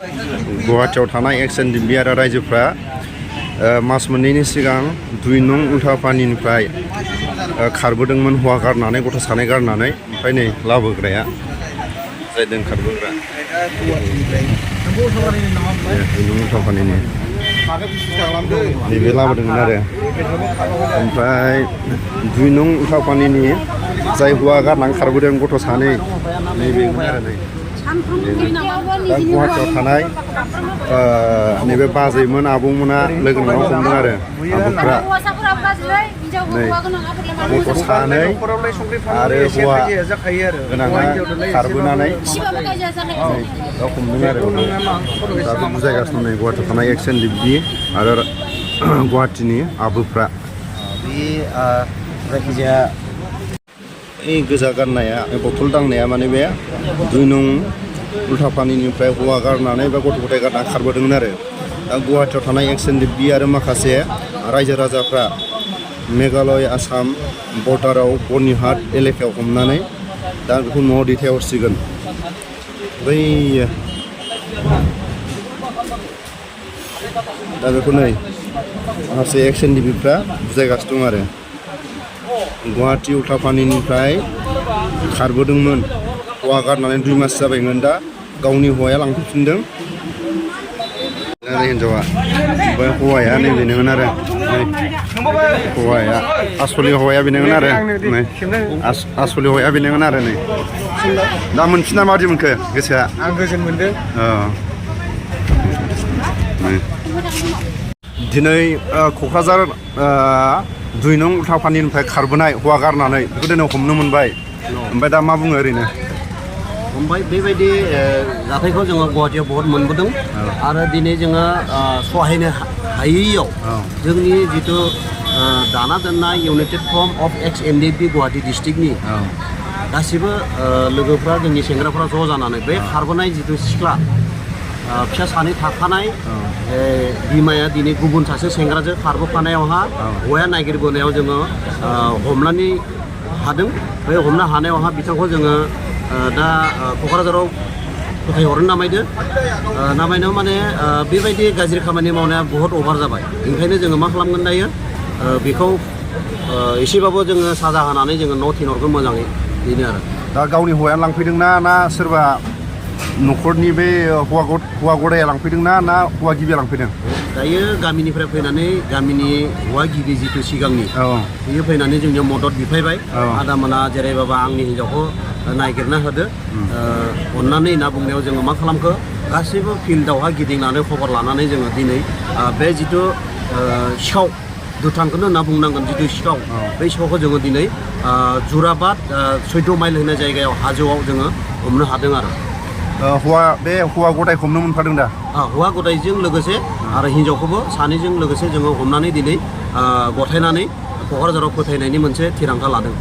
गुवाहाटीयाव थानाय एक्स एनडिएफबि आरो रायजोफ्रा मास मोननैनि सिगां 2 नं उल्थापानिनिफ्राय खारबोदोंमोन हौवा गारनानै गथ' सानै गारनानै ओमफ्राय नै लाबोग्राया जायदों खारबोग्रा 2 नं उल्थापानिनि नैबे लाबोदोंमोन आरो ओमफ्राय 2 नं उल्थापानिनि जाय हौवा गारनानै खारबोदों गथ' सानै नैबेमोन आरो नै दा गुवाहाटीयाव थानाय नैबे बाजैमोन आबौमोना लोगो नांना हमदों आरो आबौफ्रा नै गथ' सानै आरो हौवा गोनाङा खारबोनानै दा हमदों आरो दा बुजायगासिनो नै गुवाहाटीयाव थानाय एक्स एनडिएफबि आरो गुवाहाटीनि आबौफ्रा बे जायखिजाया गोजा गारनाया बथल दांनाया माने बे 2 नं उल्थापानिनिफ्राय हौवा गारनानै बा गथ' गथाय गारनानै खारबोदोंमोन आरो दा गुवाहाटीयाव थानाय एक्स एनडिएफबि आरो माखासे रायजो राजाफ्रा मेघालय आसाम बर्डाराव बर्निहाट एलेकायाव हमनानै दा बेखौ न'आव दैथायहरसिगोन बै दा बेखौ नै माखासे एक्स एनडिएफबिफ्रा बुजायगासिनो दं आरो गुवाहाटी उल्थापानिनिफ्राय खारबोदोंमोन हौवा गारनानै 2 मास जाबायमोन दा गावनि हौवाया लांफैफिनदों हिनजावा ओमफ्राय हौवाया नै बेनोमोन आरो हौवाया आसलि हौवाया बेनोमोन आरो नै आसलि हौवाया बेनोमोन आरो नै दा मोनफिना माबायदि मोनखो गोसोआ आं गोजोन मोनदों दिनै क'क्राझार 2 नं उल्थापानिनिफ्राय खारबोनाय हौवा गारनानै बेखौ दिनै हमनो मोनबाय ओमफ्राय दा मा बुङो ओरैनो हमबाय बेबायदि जाथायखौ जोङो गुवाहाटीयाव बहुत मोनबोदों आरो दिनै जोङो सहायनो हायैयाव जोंनि जिथु दाना दोननाय united front of ex NDFB Guwahati डिस्ट्रिक्टनि गासिबो लोगोफ्रा जोंनि सेंग्राफ्रा ज' जानानै बे खारबोनाय जिथु सिख्ला फिसा सानै थाखानाय बिमाया दिनै गुबुन सासे सेंग्राजों खारबोफानायावहा हौवाया नागिरबोनायाव जोङो हमनानै हादों बे हमनो हानायावहा बिथांखौ जोङो दा क'क्राझाराव फोथायहरनो नामायनायाव माने बेबायदि गाज्रि खामानि मावनाया बहुत अभार जाबाय ओंखायनो जोङो मा खालामगोन दायो बेखौ एसेबाबो जोङो साजा होनानै जोङो न' थिनहरगोन मोजाङै बेनो आरो दा गावनि हौवाया लांफैदोंना ना सोरबा न'खरनि बे हौवा गदाया लांफैदोंना ना हौवा गिबिया लांफैदों दायो गामिनिफ्राय फैनानै गामिनि हौवा गिबि जिथु सिगांनि बियो फैनानै जोंनियाव मदद बिफायबाय आदामोना जेरैबाबा आंनि हिन्जावखौ नागिरना होदो अननानै होनना बुंनायाव जोङो मा खालामखो गासैबो फिल्डआवहा गिदिंनानै खबर लानानै जोङो दिनै बे जिथु सिखाव दुथांखौनो होनना बुंनांगोन जिथु सिखाव बै सिखावखौ जोङो दिनै जुराबाद 14 माइल होननाय जायगायाव हाजोआव जोङो हमनो हादों आरो बे हौवा गदायखौ हमनो मोनफादों दा हौवा गदायजों लोगोसे आरो हिन्जावखौबो सानैजों लोगोसे जोङो हमनानै दिनै गथायनानै क'क्राझाराव फोथायनायनि मोनसे थिरांथा लादों